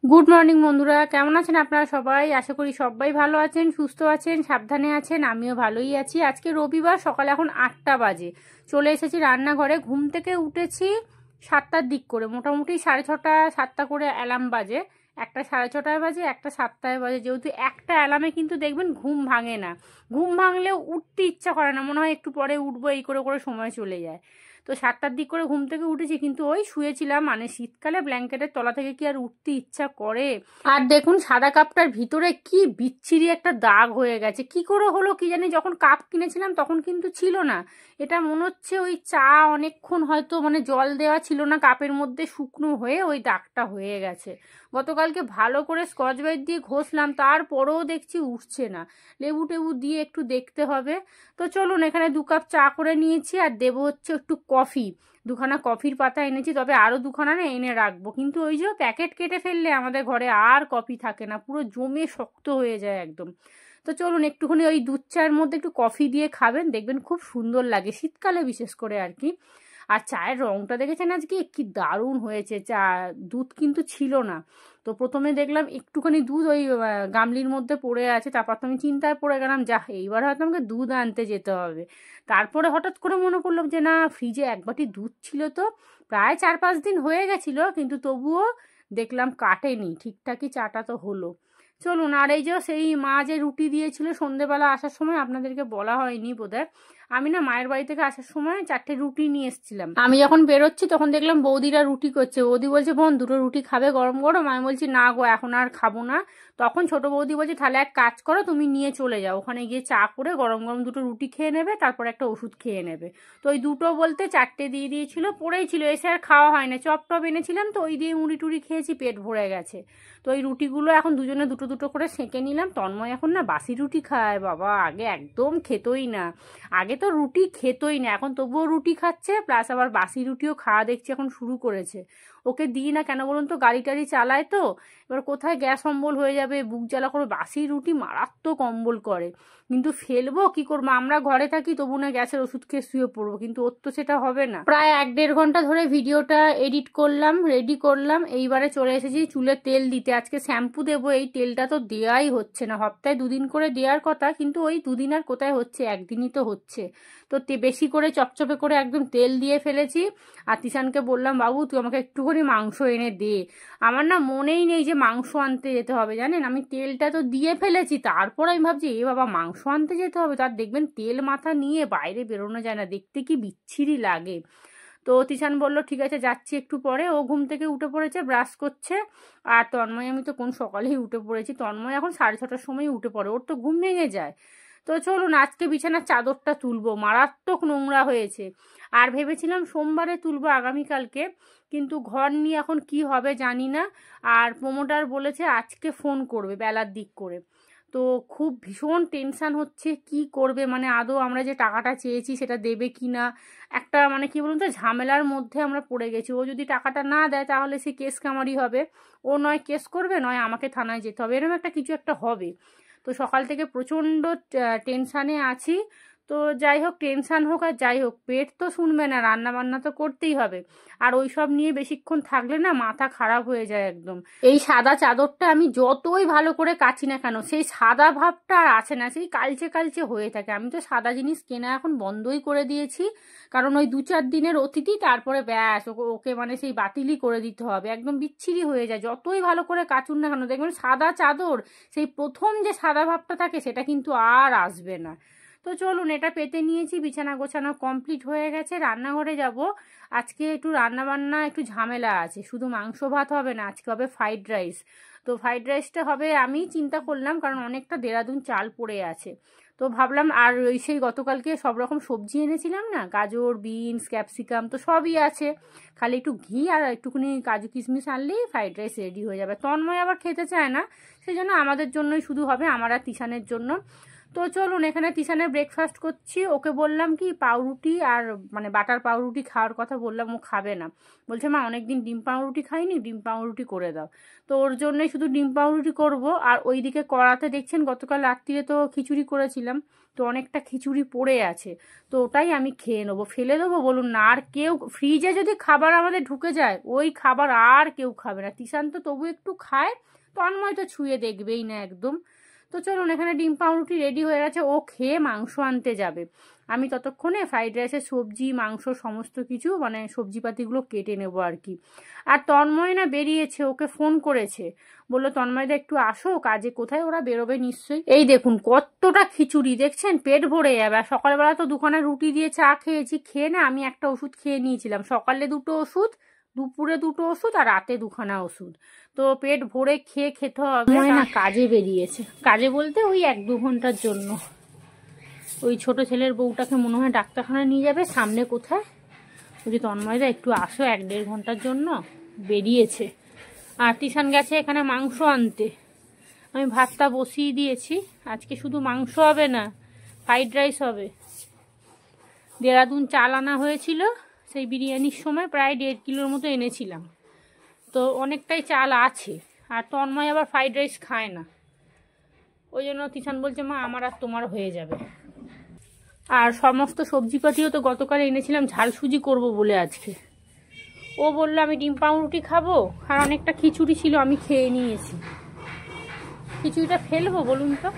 Good morning বন্ধুরা, কেমন আছেন আপনারা সবাই? আশা করি সবাই ভালো আছেন, সুস্থ আছেন, সাবধানে আছেন। আমিও ভালোই আছি। আজকে রবিবার, সকাল এখন 8টা বাজে। চলে এসেছি রান্নাঘরে। ঘুম থেকে উঠেছি 7টার দিক করে, মোটামুটি 6:30 7টা করে অ্যালার্ম বাজে। একটা 6:30টায় বাজে, একটা 7টায় বাজে। যেহেতু একটা অ্যালার্মে কিন্তু দেখবেন ঘুম ভাঙে না। ঘুম ভাঙলেও উঠতে ইচ্ছা করে না, মনে হয় একটু পরে উঠবো, এই করে করে সময় চলে যায়। তো 7টার দিক করে ঘুম থেকে উঠেছি, কিন্তু ওই শুয়েছিলাম। মানে শীতকালে ব্ল্যাঙ্কেটের তলা থেকে কি আর উঠতে ইচ্ছা করে? আর দেখুন সাদা কাপটার ভিতরে কি বিচ্ছিরি একটা দাগ হয়ে গেছে। কি করে হলো কি জানি। যখন কাপ কিনেছিলাম তখন কিন্তু ছিল না। এটা মনে হচ্ছে ওই চা অনেকক্ষণ হয়তো মানে জল দেওয়া ছিল না কাপের মধ্যে, শুকনো হয়ে ওই দাগটা হয়ে গেছে। গতকালকে ভালো করে স্কচ ব্রাইট দিয়ে ঘষলাম, তারপরেও দেখছি উঠছে না। লেবু টেবু দিয়ে একটু দেখতে হবে। তো চলুন, এখানে 2 কাপ চা করে নিয়েছি, আর দেবো হচ্ছে একটু কফি। 2খানা কফির পাতা এনেছি, তবে আরও 2খানা না এনে রাখবো। কিন্তু ওই যে প্যাকেট কেটে ফেললে আমাদের ঘরে আর কফি থাকে না, পুরো জমে শক্ত হয়ে যায় একদম। তো চলুন, একটুখানি ওই দুধ চায়ের মধ্যে একটু কফি দিয়ে খাবেন, দেখবেন খুব সুন্দর লাগে, শীতকালে বিশেষ করে আর কি। আর চায়ের রঙটা দেখেছেন আজকে কি দারুণ হয়েছে। দুধ কিন্তু ছিল না। তো প্রথমে দেখলাম একটুখানি দুধ ওই গামলির মধ্যে পড়ে আছে, তারপর তো আমি চিন্তায় পড়ে গেলাম, যা এইবার হয়তো আমাকে দুধ আনতে যেতে হবে। তারপরে হঠাৎ করে মনে করলাম যে না, ফ্রিজে 1 বাটি দুধ ছিল, তো প্রায় 4-5 দিন হয়ে গেছিলো, কিন্তু তবুও দেখলাম কাটেনি, ঠিকঠাকই চাটা তো হলো। চলুন, আর এই যে সেই মা যে রুটি দিয়েছিল সন্ধেবেলা আসার সময়, আপনাদেরকে বলা হয়নি বোধহয়, আমি না মায়ের বাড়ি থেকে আসার সময় 4টে রুটি নিয়ে এসেছিলাম। আমি যখন বেরোচ্ছি তখন দেখলাম বৌদিরা রুটি করছে। বৌদি বলছে, বোন 2টো রুটি খাবে গরম গরম? আমি বলছি না গো, এখন আর খাবো না। তখন ছোট বৌদি বলছে, তাহলে এক কাজ করো, তুমি নিয়ে চলে যাও, ওখানে গিয়ে চা করে গরম গরম 2টো রুটি খেয়ে নেবে, তারপর একটা ওষুধ খেয়ে নেবে। তো ওই 2টো বলতে 4টে দিয়ে দিয়েছিল, পড়েই ছিল, এসে আর খাওয়া হয় না। চপ টপ এনেছিলাম, তো ওই দিয়ে মুড়ি টুড়ি খেয়েছি, পেট ভরে গেছে। তো এই রুটিগুলো এখন দুজনে 2টো করে সেঁকে নিলাম। তন্ময় এখন না বাসি রুটি খায় বাবা, আগে একদম খেতই না। আগে তো রুটি খেতই না, এখন তবুও রুটি খাচ্ছে, প্লাস আবার বাসি রুটিও খাওয়া দেখছি এখন শুরু করেছে। ওকে দিই না কেন বলুন তো, গাড়ি টাড়ি চালায় তো, এবার কোথায় গ্যাস অম্বল হয়ে যাবে, বুক জ্বালা করে। বাসি রুটি মারাত্মক অম্বল করে, কিন্তু ফেলবো কি করবো? আমরা ঘরে থাকি তবু না গ্যাসের ওষুধ খেয়ে শুয়ে পড়বো, কিন্তু ওর তো সেটা হবে না। প্রায় 1-1.5 ঘন্টা ধরে ভিডিওটা এডিট করলাম, রেডি করলাম, এইবারে চলে এসেছি চুলে তেল দিতে। আজকে শ্যাম্পু দেবো, এই তেলটা তো দেওয়াই হচ্ছে না। সপ্তাহে 2 দিন করে দেওয়ার কথা, কিন্তু ওই 2 দিন আর কোথায় হচ্ছে, একদিনই তো হচ্ছে। তো বেশি করে চপচপে করে একদম তেল দিয়ে ফেলেছি। আর তিশানকে বললাম, বাবু তুই আমাকে একটুখানি মাংস এনে দে। আমার না মনেই নেই যে মাংস আনতে যেতে হবে, জানেন। আমি তেলটা তো দিয়ে ফেলেছি, তারপর আমি ভাবছি এ বাবা মাংস আনতে যেতে হবে। তার দেখবেন তেল মাথা নিয়ে বাইরে বেরোনো যায় না, দেখতে কি বিচ্ছিরি লাগে। তো তিশান বলল ঠিক আছে যাচ্ছি একটু পরে। ও ঘুম থেকে উঠে পড়েছে, ব্রাশ করছে। আর তন্ময়, আমি তো কোন সকালেই উঠে পড়েছি, তন্ময় এখন 6:30টার সময় উঠে পড়ে, ওর তো ঘুম ভেঙে যায়। তো চলুন, আজকে বিছানার চাদরটা তুলবো, মারাত্মক নোংরা হয়েছে। আর ভেবেছিলাম সোমবারে তুলবো, আগামীকালকে, কিন্তু ঘর নিয়ে এখন কি হবে জানি না। আর প্রমোটার বলেছে আজকে ফোন করবে বেলার দিক করে। তো খুব ভীষণ টেনশান হচ্ছে, কি করবে, মানে আদৌ আমরা যে টাকাটা চেয়েছি সেটা দেবে কি না। একটা মানে কি বলুন তো, ঝামেলার মধ্যে আমরা পড়ে গেছি। ও যদি টাকাটা না দেয় তাহলে সে কেস কামারি হবে। ও নয় কেস করবে, নয় আমাকে থানায় যেতে হবে, এরকম একটা কিছু একটা হবে। তো সকাল থেকে প্রচণ্ড টেনশানে আছি। তো যাই হোক, টেনশান হোক আর যাই হোক, পেট তো শুনবে না, রান্না বান্না তো করতেই হবে। আর ওই সব নিয়ে বেশিক্ষণ থাকলে না মাথা খারাপ হয়ে যায় একদম। এই সাদা চাদরটা আমি যতই ভালো করে কাচি না কেন, সেই সাদা ভাবটা আর আসে না, সেই কালচে কালচে হয়ে থাকে। আমি তো সাদা জিনিস কেনা এখন বন্ধই করে দিয়েছি, কারণ ওই 2-4 দিনের অতিথি, তারপরে ব্যাস ওকে মানে সেই বাতিলই করে দিতে হবে, একদম বিচ্ছিরি হয়ে যায়। যতই ভালো করে কাচুন না কেন, দেখবেন সাদা চাদর, সেই প্রথম যে সাদা ভাবটা থাকে সেটা কিন্তু আর আসবে না। তো চলুন, এটা পেতে নিয়েছি, বিছানা গোছানো কমপ্লিট হয়ে গেছে, রান্নাঘরে যাব। আজকে একটু রান্নাবান্না একটু ঝামেলা আছে, শুধু মাংস ভাত হবে না, আজকে হবে ফ্রাইড রাইস। তো ফ্রাইড রাইসটা হবে, আমি চিন্তা করলাম, কারণ অনেকটা দেরাদুন চাল পড়ে আছে। তো ভাবলাম, আর ওই সেই গতকালকে সব রকম সবজি এনেছিলাম না, গাজর, বিনস, ক্যাপসিকাম, তো সবই আছে। খালি একটু ঘি আর একটুখানি কাজু কিশমিশ আনলেই ফ্রাইড রাইস রেডি হয়ে যাবে। তন্ময় আবার খেতে চায় না, সেই জন্য আমাদের জন্যই শুধু হবে, আমার আর তিশানের জন্য। তো চলুন এখানে তিশানের ব্রেকফাস্ট করছি। ওকে বললাম কি পাউরুটি আর মানে বাটার পাউরুটি খাওয়ার কথা বললাম, ও খাবে না, বলছে মা অনেকদিন ডিম পাউরুটি খাইনি, ডিম পাউরুটি করে দাও। তো ওর জন্যই শুধু ডিম পাউরুটি করব। আর ওইদিকে কড়াতে দেখছেন গতকাল রাত্রিরে তো খিচুড়ি করেছিলাম, তো অনেকটা খিচুড়ি পড়ে আছে, তো ওটাই আমি খেয়ে নেবো। ফেলে দেবো বলুন না? আর কেউ ফ্রিজে যদি খাবার আমাদের ঢুকে যায় ওই খাবার আর কেউ খাবে না। তিশান তো তবু একটু খায়, তন্ময় তো ছুঁয়ে দেখবেই না একদম। তো চলুন এখানে ডিম পাউরুটি রেডি হয়ে গেছে, ও খেয়ে মাংস আনতে যাবে। আমি ততক্ষণে ফ্রাইড রাইসের সবজি মাংস সমস্ত কিছু মানে সবজিপাতিগুলো কেটে নেবো আর কি। আর তন্ময় না বেরিয়েছে, ওকে ফোন করেছে, বললো তন্ময়দা একটু আসো কাজে। কোথায় ওরা বেরোবে নিশ্চয়ই। এই দেখুন কতটা খিচুড়ি, দেখছেন পেট ভরে যাবে। আর সকালবেলা তো দুখানা রুটি দিয়ে চা খেয়েছি, খেয়ে না আমি একটা ওষুধ খেয়ে নিয়েছিলাম, সকালে 2টো ওষুধ, দুপুরে 2টো ওষুধ আর রাতে 2খানা ওষুধ। তো পেট ভরে খেতে হবে না। কাজে বেরিয়েছে, কাজে বলতে ওই 1-2 ঘন্টার জন্য। ওই ছোট ছেলের বউটাকে মনে হয় ডাক্তারখানায় নিয়ে যাবে, সামনে কোথায়। ওই তন্ময়দা একটু আসো 1-1.5 ঘন্টার জন্য, বেরিয়েছে। আর তিশান গেছে এখানে মাংস আনতে। আমি ভাতটা বসিয়ে দিয়েছি, আজকে শুধু মাংস হবে না, ফ্রাইড রাইস হবে। দেরাদুন চাল আনা হয়েছিল, সেই বিরিয়ানির সময় প্রায় 1.5 কিলোর মতো এনেছিলাম, তো অনেকটাই চাল আছে। আর তন্ময় আবার ফ্রাইড রাইস খায় না, ওই জন্য তিশান বলছে মা আমার আর তোমার হয়ে যাবে। আর সমস্ত সবজিপাতিও তো গতকাল এনেছিলাম ঝাল সুজি করবো বলে আজকে। ও বললো আমি ডিম পাউরুটি খাবো, আর অনেকটা খিচুড়ি ছিল আমি খেয়ে নিয়েছি। খিচুড়িটা ফেলবো বলুন তো?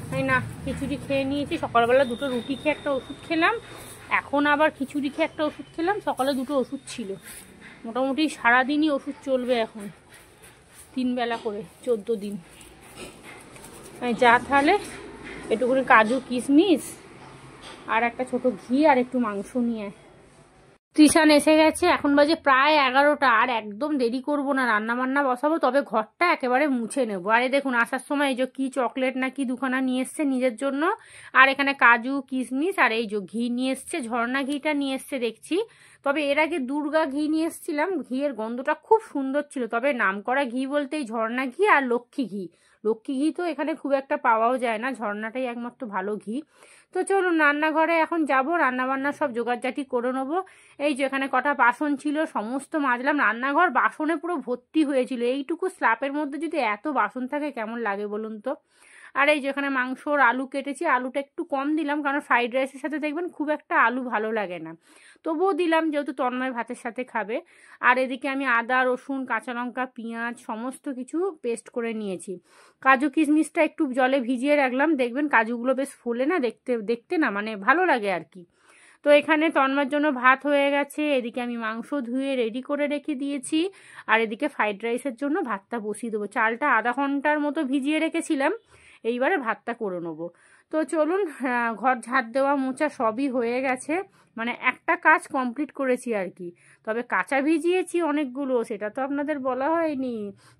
তাই না, খিচুড়ি খেয়ে নিয়েছি। সকালবেলা 2টো রুটি খেয়ে একটা ওষুধ খেলাম, এখন আবার খিচুড়ি খেয়ে একটা ওষুধ খেলাম, সকালে 2টো ওষুধ ছিল। মোটামুটি সারাদিনই ওষুধ চলবে এখন, 3 বেলা করে 14 দিন। যা তাহলে একটু করে কাজু কিশমিশ আর একটা ছোট ঘি আর একটু মাংস নিয়ে। তিশান এসে গেছে, এখন বাজে প্রায় 11টা। আর একদম দেরি করব না, রান্না বান্না বসাবো, তবে ঘরটা একেবারে মুছে নেবো। আরে দেখুন আসার সময় এই যে কি চকলেট না কি 2খানা নিয়ে এসছে নিজের জন্য, আর এখানে কাজু কিশমিশ আর এই যে ঘি নিয়ে এসছে, ঝর্ণা ঘিটা নিয়ে এসছে দেখছি। তবে এর আগে দুর্গা ঘি নিয়ে এসছিলাম, ঘিয়ের গন্ধটা খুব সুন্দর ছিল। তবে নাম করা ঘি বলতেই ঝর্ণা ঘি আর লক্ষ্মী ঘি। লক্ষ্মী ঘি তো এখানে খুব একটা পাওয়াও যায় না, ঝর্ণাটাই একমাত্র ভালো ঘি। তো চলুন রান্নাঘরে এখন যাব, রান্নাবান্না সব জোগাড়জাটি করে নেবো। এই যে এখানে কটা বাসন ছিল সমস্ত মাজলাম, রান্নাঘর বাসনে পুরো ভর্তি হয়েছিল। এইটুকু স্ল্যাপের মধ্যে যদি এত বাসন থাকে কেমন লাগে বলুন তো। আর এই যে এখানে মাংসর আলু কেটেছি, আলুটা একটু কম দিলাম কারণ ফ্রাইড রাইসের সাথে দেখবেন খুব একটা আলু ভালো লাগে না, তবুও দিলাম যেহেতু তন্ময় ভাতের সাথে খাবে। আর এদিকে আমি আদা রসুন কাঁচা লঙ্কা পেঁয়াজ সমস্ত কিছু পেস্ট করে নিয়েছি। কাজু কিশমিশটা একটু জলে ভিজিয়ে রাখলাম, দেখবেন কাজুগুলো বেশ ফোলে না, দেখতে দেখতে না মানে ভালো লাগে আর কি। তো এখানে তন্ময়ের জন্য ভাত হয়ে গেছে, এদিকে আমি মাংস ধুয়ে রেডি করে রেখে দিয়েছি, আর এদিকে ফ্রাইড রাইসের জন্য ভাতটা বসিয়ে দেবো। চালটা আধা ঘন্টার মতো ভিজিয়ে রেখেছিলাম, এইবারে ভাতটা করে নেবো। তো চলুন, ঘর ঝাড় দেওয়া মোছা সবই হয়ে গেছে, মানে একটা কাজ কমপ্লিট করেছি আর কি। তবে কাঁচা ভিজিয়েছি অনেকগুলো, সেটা তো আপনাদের বলা হয়নি,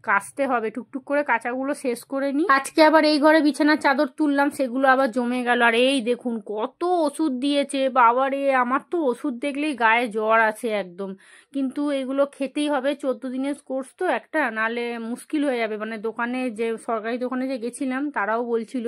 কাচতে হবে, টুকটুক করে কাঁচাগুলো শেষ করে নিই। আজকে আবার এই ঘরে বিছানার চাদর তুললাম, সেগুলো আবার জমে গেল। আর এই দেখুন কত ওষুধ দিয়েছে বাবারে, আমার তো ওষুধ দেখলেই গায়ে জ্বর আছে একদম। কিন্তু এগুলো খেতেই হবে, 14 দিনের কোর্স তো একটা, নালে মুশকিল হয়ে যাবে। মানে দোকানে যে সরকারি দোকানে যে গেছিলাম তারাও বলছিল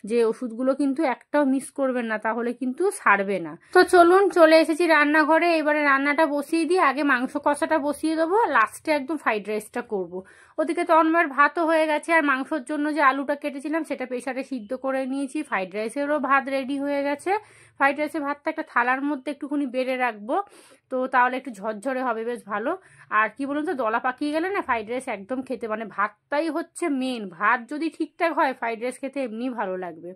যে ওষুধগুলো কিন্তু একটাও মিস করবেন না, তাহলে কিন্তু সারবে না। তো চলুন চলে এসেছি রান্নাঘরে, এবারে রান্নাটা বসিয়ে দিয়ে আগে মাংস কষাটা বসিয়ে দেবো, লাস্টে একদম ফ্রাইড রাইসটা করব। ওদিকে তন্ময়ের ভাতও হয়ে গেছে, আর মাংসর জন্য যে আলুটা কেটেছিলাম সেটা প্রেসারে সিদ্ধ করে নিয়েছি। ফ্রাইড রাইসেরও ভাত রেডি হয়ে গেছে। ফ্রাইড রাইসের ভাতটা একটা থালার মধ্যে একটুখানি বেড়ে রাখবো, তো তাহলে একটু ঝরঝরে হবে, বেশ ভালো। আর কি বলুন তো, দলা পাকিয়ে গেলে না ফ্রাইড রাইস একদম খেতে, মানে ভাতটাই হচ্ছে মেন, ভাত যদি ঠিকঠাক হয় ফ্রাইড রাইস খেতে এমনি ভালো লাগবে।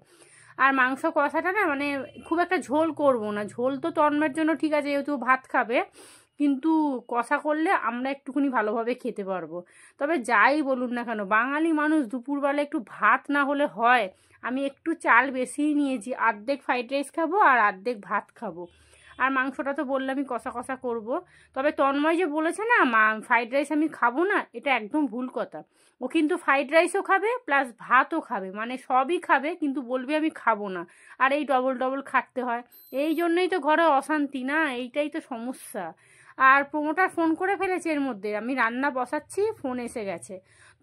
আর মাংস কষাটা না মানে খুব একটা ঝোল করব না, ঝোল তো তন্ময়ের জন্য ঠিক আছে যেহেতু ভাত খাবে, কিন্তু কষা করলে আমরা একটুখানি ভালোভাবে খেতে পারবো। তবে যাই বলুন না কেন, বাঙালি মানুষ দুপুরবেলা একটু ভাত না হলে হয়। আমি একটু চাল বেশিই নিয়েছি, অর্ধেক ফ্রাইড রাইস খাবো আর অর্ধেক ভাত খাবো। আর মাংসটা তো বললামই কষা কষা করব। তবে তন্ময় যে বলেছে না ফ্রাইড রাইস আমি খাবো না, এটা একদম ভুল কথা। ও কিন্তু ফ্রাইড রাইসও খাবে প্লাস ভাতও খাবে, মানে সবই খাবে, কিন্তু বলবে আমি খাবো না। আর এই ডবল ডবল খাটতে হয়, এই জন্যই তো ঘরে অশান্তি না, এইটাই তো সমস্যা। আর প্রমোটার ফোন করে ফেলেছে এর মধ্যে, আমি রান্না বসাচ্ছি ফোন এসে গেছে।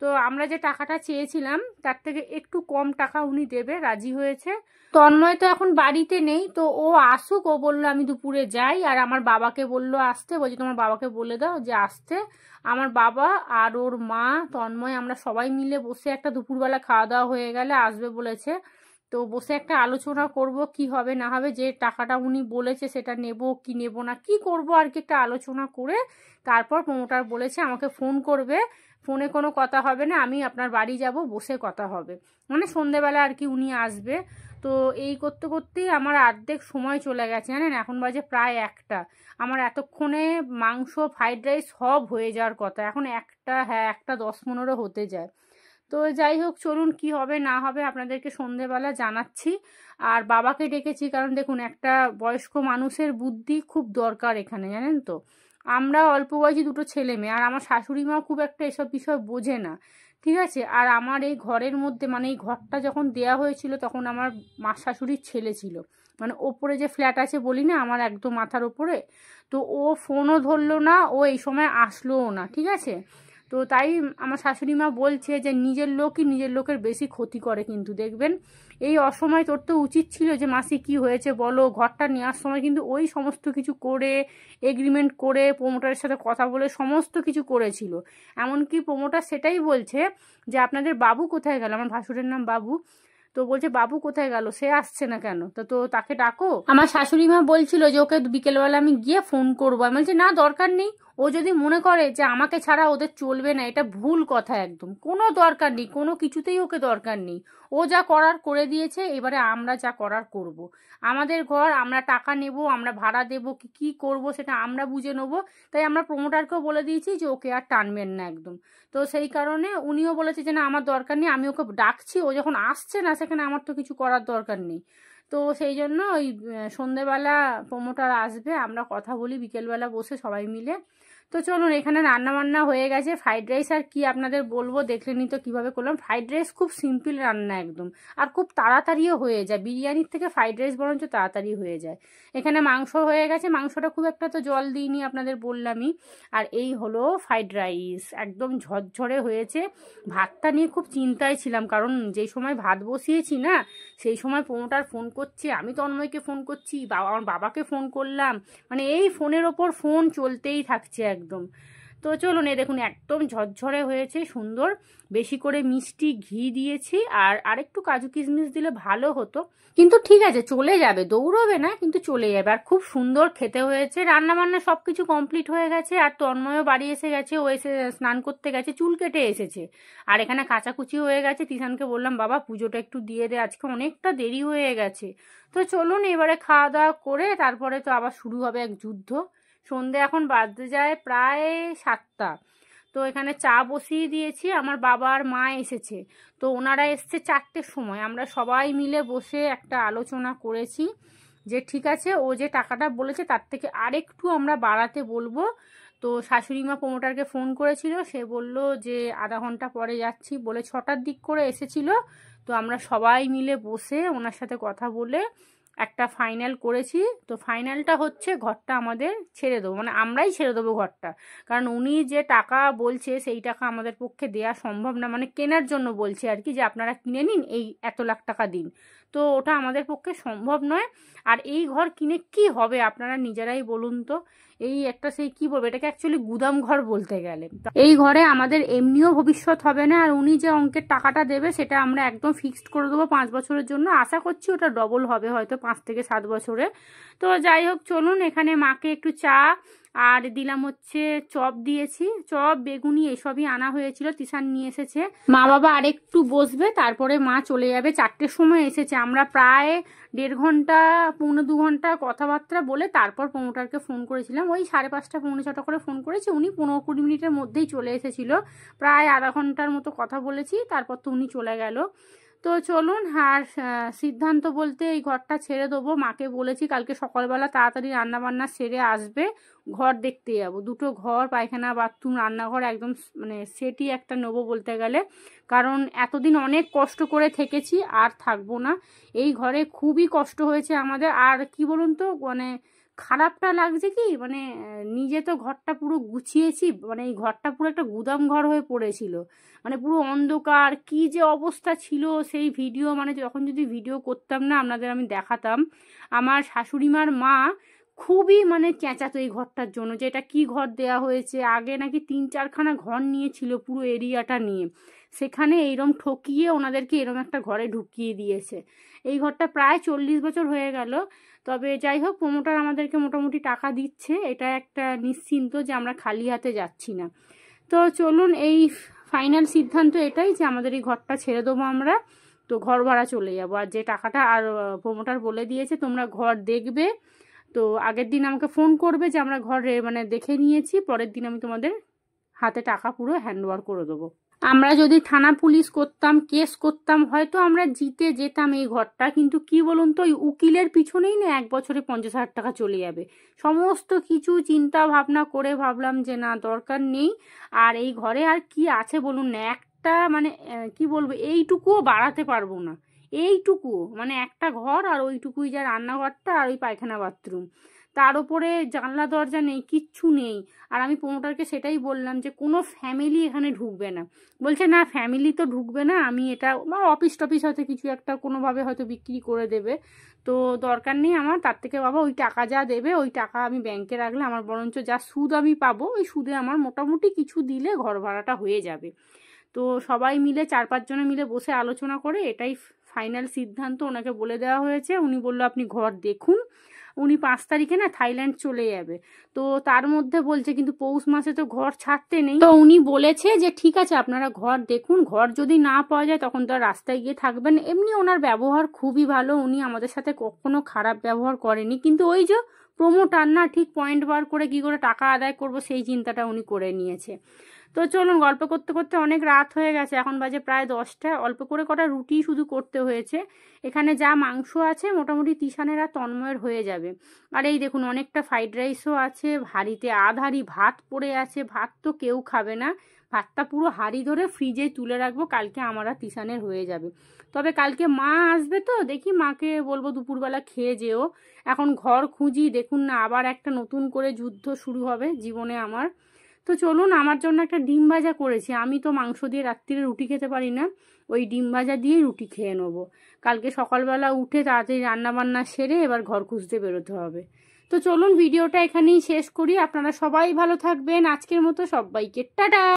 তো আমরা যে টাকাটা চেয়েছিলাম তার থেকে একটু কম টাকা উনি দেবে রাজি হয়েছে। তন্ময় তো এখন বাড়িতে নেই, তো ও আসুক, ও বললো আমি দুপুরে যাই। আর আমার বাবাকে বললো আসতে, বলছি তোমার বাবাকে বলে দাও যে আসতে। আমার বাবা আর ওর মা তন্ময় আমরা সবাই মিলে বসে একটা দুপুরবেলা খাওয়া দাওয়া হয়ে গেলে আসবে বলেছে। তো বসে একটা আলোচনা করব কি হবে না হবে, যে টাকাটা উনি বলেছে সেটা নেব কি নেব না কি করব আর কি, একটা আলোচনা করে তারপর প্রমোটার বলেছে আমাকে ফোন করবে, ফোনে কোনো কথা হবে না, আমি আপনার বাড়ি যাব, বসে কথা হবে, মানে সন্ধেবেলা আর কি উনি আসবে। তো এই করতে করতেই আমার অর্ধেক সময় চলে গেছে জানেন, এখন বাজে প্রায় 1টা। আমার এতক্ষণে মাংস ফ্রাইড রাইস সব হয়ে যাওয়ার কথা, এখন 1টা, হ্যাঁ 1:10-15 হতে যায়। তো যাই হোক চলুন, কি হবে না হবে আপনাদেরকে সন্ধেবেলা জানাচ্ছি। আর বাবাকে ডেকেছি কারণ দেখুন একটা বয়স্ক মানুষের বুদ্ধি খুব দরকার এখানে, জানেন তো। আমরা অল্প বয়সী দুটো ছেলে মেয়ে, আর আমার শাশুড়ি মাও খুব একটা এসব বিষয় বোঝে না, ঠিক আছে। আর আমার এই ঘরের মধ্যে, মানে এই ঘরটা যখন দেয়া হয়েছিল তখন আমার মা শাশুড়ির ছেলে ছিল, মানে ওপরে যে ফ্ল্যাট আছে বলি না আমার একদম মাথার ওপরে। তো ও ফোনও ধরলো না, ও এই সময় আসলোও না, ঠিক আছে। তো তাই আমার শাশুড়ি মা বলছে যে নিজের লোকই নিজের লোকের বেশি ক্ষতি করে, কিন্তু দেখবেন এই অসময় তোর তো উচিত ছিল যে মাসি কি হয়েছে বলো, ঘরটা নেওয়ার সময় কিন্তু ওই সমস্ত কিছু করে এগ্রিমেন্ট করে প্রমোটারের সাথে কথা বলে সমস্ত কিছু করেছিল। এমনকি প্রমোটার সেটাই বলছে যে আপনাদের বাবু কোথায় গেল, আমার ভাসুরের নাম বাবু। তো বলছে বাবু কোথায় গেল, সে আসছে না কেন, তো তাকে ডাকো। আমার শাশুড়ি মা বলছিল যে ওকে বিকেলবেলা আমি গিয়ে ফোন করবো, আমি বলছি না দরকার নেই। ও যদি মনে করে যে আমাকে ছাড়া ওদের চলবে না, এটা ভুল কথা একদম, কোনো দরকার নেই, কোনো কিছুতেই ওকে দরকার নেই। ও যা করার করে দিয়েছে, এবারে আমরা যা করার করব। আমাদের ঘর, আমরা টাকা নেব, আমরা ভাড়া দেব, কি করব সেটা আমরা বুঝে নেবো। তাই আমরা প্রমোটারকেও বলে দিয়েছি যে ওকে আর টানবেন না একদম। তো সেই কারণে উনিও বলেছে যে না আমার দরকার নেই, আমি ওকে ডাকছি, ও যখন আসছে না সেখানে আমার তো কিছু করার দরকার নেই। তো সেই জন্য ওই সন্ধেবেলা প্রমোটার আসবে, আমরা কথা বলি বিকেলবেলা বসে সবাই মিলে। তো চলুন, এখানে রান্না বান্না হয়ে গেছে। ফ্রাইড রাইস আর কি আপনাদের বলবো, দেখলেনি তো কিভাবে করলাম। ফ্রাইড রাইস খুব সিম্পল রান্না একদম, আর খুব তাড়াতাড়িও হয়ে যায়, বিরিয়ানির থেকে ফ্রাইড রাইস বরঞ্চ তাড়াতাড়ি হয়ে যায়। এখানে মাংস হয়ে গেছে, মাংসটা খুব একটা তো জল দিইনি আপনাদের বললামই। আর এই হলো ফ্রাইড রাইস, একদম ঝরঝরে হয়েছে। ভাতটা নিয়ে খুব চিন্তায় ছিলাম, কারণ যেই সময় ভাত বসিয়েছি না সেই সময় প্রমোটার ফোন করছে, আমি তন্ময়কে ফোন করছি, আমার বাবাকে ফোন করলাম, মানে এই ফোনের ওপর ফোন চলতেই থাকছে একদম। তো চলুন, এই দেখুন একদম ঝরঝরে হয়েছে, সুন্দর। বেশি করে মিষ্টি ঘি দিয়েছি, আর আরেকটু কাজু কিশমিশ দিলে ভালো হতো, কিন্তু ঠিক আছে চলে যাবে, দৌড়বে না কিন্তু চলে যাবে। আর খুব সুন্দর খেতে হয়েছে, রান্না বান্না সব কিছু কমপ্লিট হয়ে গেছে। আর তন্ময়ও বাড়ি এসে গেছে, ও এসে স্নান করতে গেছে, চুল কেটে এসেছে। আর এখানে কাচাকুচি হয়ে গেছে, তিশানকে বললাম বাবা পুজোটা একটু দিয়ে দে, আজকে অনেকটা দেরি হয়ে গেছে। তো চলুন এবারে খাওয়া দাওয়া করে তারপরে তো আবার শুরু হবে এক যুদ্ধ। সন্ধে এখন বাজতে যায় প্রায় 7টা। তো এখানে চা বসিয়ে দিয়েছি, আমার বাবা আর মা এসেছে। তো ওনারা এসছে 4টের সময়, আমরা সবাই মিলে বসে একটা আলোচনা করেছি যে ঠিক আছে ও যে টাকাটা বলেছে তার থেকে আরেকটু আমরা বাড়াতে বলবো। তো শাশুড়ি মা প্রমোটারকে ফোন করেছিল, সে বলল যে আধা ঘন্টা পরে যাচ্ছি বলে 6টার দিক করে এসেছিল। তো আমরা সবাই মিলে বসে ওনার সাথে কথা বলে একটা ফাইনাল করেছি। তো ফাইনালটা হচ্ছে ঘরটা আমাদের ছেড়ে দেবো, মানে আমরাই ছেড়ে দেবো ঘরটা, কারণ উনি যে টাকা বলছে সেই টাকা আমাদের পক্ষে দেওয়া সম্ভব না, মানে কেনার জন্য বলছে আর কি, যে আপনারা কিনে নিন এই এত লাখ টাকা দিন। তো ওটা আমাদের পক্ষে সম্ভব নয়। আর এই ঘর কিনে কি হবে আপনারা নিজেরাই বলুন তো, এই একটা সেই কি বলবো, এটাকে অ্যাকচুয়ালি গুদাম ঘর বলতে গেলে। এই ঘরে আমাদের এমনিও ভবিষ্যৎ হবে না, আর উনি যে অঙ্কের টাকাটা দেবে সেটা আমরা একদম ফিক্সড করে দেবো 5 বছরের জন্য, আশা করছি ওটা ডবল হবে হয়তো 5 থেকে 7 বছরে। তো যাই হোক চলুন, এখানে মাকে একটু চা আর দিলাম হচ্ছে চপ দিয়েছি, চপ বেগুনি এসবই আনা হয়েছিল, তিশান নিয়ে এসেছে। মা বাবা আরেকটু বসবে, তারপরে মা চলে যাবে। 4টের সময় এসেছে, আমরা প্রায় 1.5 ঘন্টা 1.25 ঘন্টা কথাবার্তা বলে তারপর প্রমোটারকে ফোন করেছিলাম, ওই 5:30 5:45 করে ফোন করেছি, উনি 15-20 মিনিটের মধ্যেই চলে এসেছিল। প্রায় আধা ঘন্টার মতো কথা বলেছি, তারপর তো উনি চলে গেল। তো চলুন, আর সিদ্ধান্ত বলতে এই ঘরটা ছেড়ে দেবো, মাকে বলেছি কালকে সকালবেলা তাড়াতাড়ি রান্নাবান্না সেরে আসবে, ঘর দেখতে যাবো। 2টো ঘর, পায়খানা বাথরুম রান্নাঘর একদম মানে সেটই একটা নেবো বলতে গেলে, কারণ এতদিন অনেক কষ্ট করে থেকেছি, আর থাকবো না এই ঘরে, খুবই কষ্ট হয়েছে আমাদের। আর কি বলুন তো, মানে খারাপটা লাগছে কি, মানে নিজে তো ঘরটা পুরো গুছিয়েছি, মানে এই ঘরটা পুরো একটা গুদাম ঘর হয়ে পড়েছিল, মানে পুরো অন্ধকার, কি যে অবস্থা ছিল সেই ভিডিও, মানে যখন যদি ভিডিও করতাম না আপনাদের আমি দেখাতাম। আমার শাশুড়িমার মা খুবই মানে চেঁচাতো এই ঘরটার জন্য, যে এটা কী ঘর দেয়া হয়েছে, আগে নাকি 3-4খানা ঘর নিয়েছিল পুরো এরিয়াটা নিয়ে, সেখানে এইরম ঠকিয়ে ওনাদেরকে এরম একটা ঘরে ঢুকিয়ে দিয়েছে। এই ঘরটা প্রায় 40 বছর হয়ে গেল। তবে যাই হোক, প্রমোটার আমাদেরকে মোটামুটি টাকা দিচ্ছে, এটা একটা নিশ্চিন্ত যে আমরা খালি হাতে যাচ্ছি না। তো চলুন, এই ফাইনাল সিদ্ধান্ত এটাই যে আমাদের এই ঘরটা ছেড়ে দেবো আমরা, তো ঘর ভাড়া চলে যাবো। আর যে টাকাটা আর প্রমোটার বলে দিয়েছে তোমরা ঘর দেখবে, তো আগের দিন আমাকে ফোন করবে যে আমরা ঘরে মানে দেখে নিয়েছি, পরের দিন আমি তোমাদের হাতে টাকা পুরো হ্যান্ড ওভার করে দেবো। আমরা যদি থানা পুলিশ করতাম, কেস করতাম, হয়তো আমরা জিতে যেতাম এই ঘরটা, কিন্তু কি বলুন তো, ওই উকিলের পিছনেই না 1 বছরে 50,000 টাকা চলে যাবে। সমস্ত কিছু চিন্তা ভাবনা করে ভাবলাম যে না, দরকার নেই। আর এই ঘরে আর কি আছে বলুন না, একটা মানে কি বলবো, এইটুকুও বাড়াতে পারবো না, এইটুকু মানে একটা ঘর, আর ওইটুকুই যা রান্নাঘরটা আর ওই পায়খানা বাথরুম, তার উপরে জানলা দরজা নেই, কিচ্ছু নেই। আর আমি প্রমোটারকে সেটাই বললাম যে কোনো ফ্যামিলি এখানে ঢুকবে না। বলছে না, ফ্যামিলি তো ঢুকবে না, আমি এটা বা অফিস টফিস হয়তো কিছু একটা কোনোভাবে হয়তো বিক্রি করে দেবে, তো দরকার নেই আমার, তার থেকে বাবা ওই টাকা যা দেবে ওই টাকা আমি ব্যাংকে রাখলে আমার বরঞ্চ যা সুদ আমি পাবো, ওই সুদে আমার মোটামুটি কিছু দিলে ঘর ভাড়াটা হয়ে যাবে। তো সবাই মিলে 4-5 জনে মিলে বসে আলোচনা করে এটাই ফাইনাল সিদ্ধান্ত ওনাকে বলে দেওয়া হয়েছে। উনি বললো আপনি ঘর দেখুন, উনি 5 তারিখে না থাইল্যান্ড চলে যাবে, তো তার মধ্যে বলছে কিন্তু পৌষ মাসে তো ঘর ছাড়তে নেই, তো উনি বলেছে যে ঠিক আছে আপনারা ঘর দেখুন, ঘর যদি না পাওয়া যায় তখন তো আর রাস্তায় গিয়ে থাকবেন। এমনি ওনার ব্যবহার খুবই ভালো, উনি আমাদের সাথে কখনো খারাপ ব্যবহার করেনি, কিন্তু ওই যে প্রমোটার না, ঠিক পয়েন্ট বার করে কি করে টাকা আদায় করব সেই চিন্তাটা উনি করে নিয়েছে। তো চলুন, গল্প করতে করতে অনেক রাত হয়ে গেছে, এখন বাজে প্রায় 10টা। অল্প করে কটা রুটি শুধু করতে হয়েছে, এখানে যা মাংস আছে মোটামুটি তিশানের আর তন্ময়ের হয়ে যাবে। আর এই দেখুন অনেকটা ফ্রাইড রাইসও আছে, হাঁড়িতে হাঁড়ি ভাত পড়ে আছে, ভাত তো কেউ খাবে না, ভাতটা পুরো হাঁড়ি ধরে ফ্রিজে তুলে রাখবো, কালকে আমার আর তিশানের হয়ে যাবে। তবে কালকে মা আসবে, তো দেখি মাকে বলবো দুপুরবেলা খেয়ে যেও। এখন ঘর খুঁজি, দেখুন না আবার একটা নতুন করে যুদ্ধ শুরু হবে জীবনে আমার। তো চলুন, আমার জন্য একটা ডিম ভাজা করেছি, আমি তো মাংস দিয়ে রাত্রিরে রুটি খেতে পারি না, ওই ডিম ভাজা দিয়েই রুটি খেয়ে নেবো। কালকে সকালবেলা উঠে তাড়াতাড়ি রান্না বান্না সেরে এবার ঘর খুঁজতে বেরোতে হবে। তো চলুন ভিডিওটা এখানেই শেষ করি, আপনারা সবাই ভালো থাকবেন, আজকের মতো সবাইকে টাটা।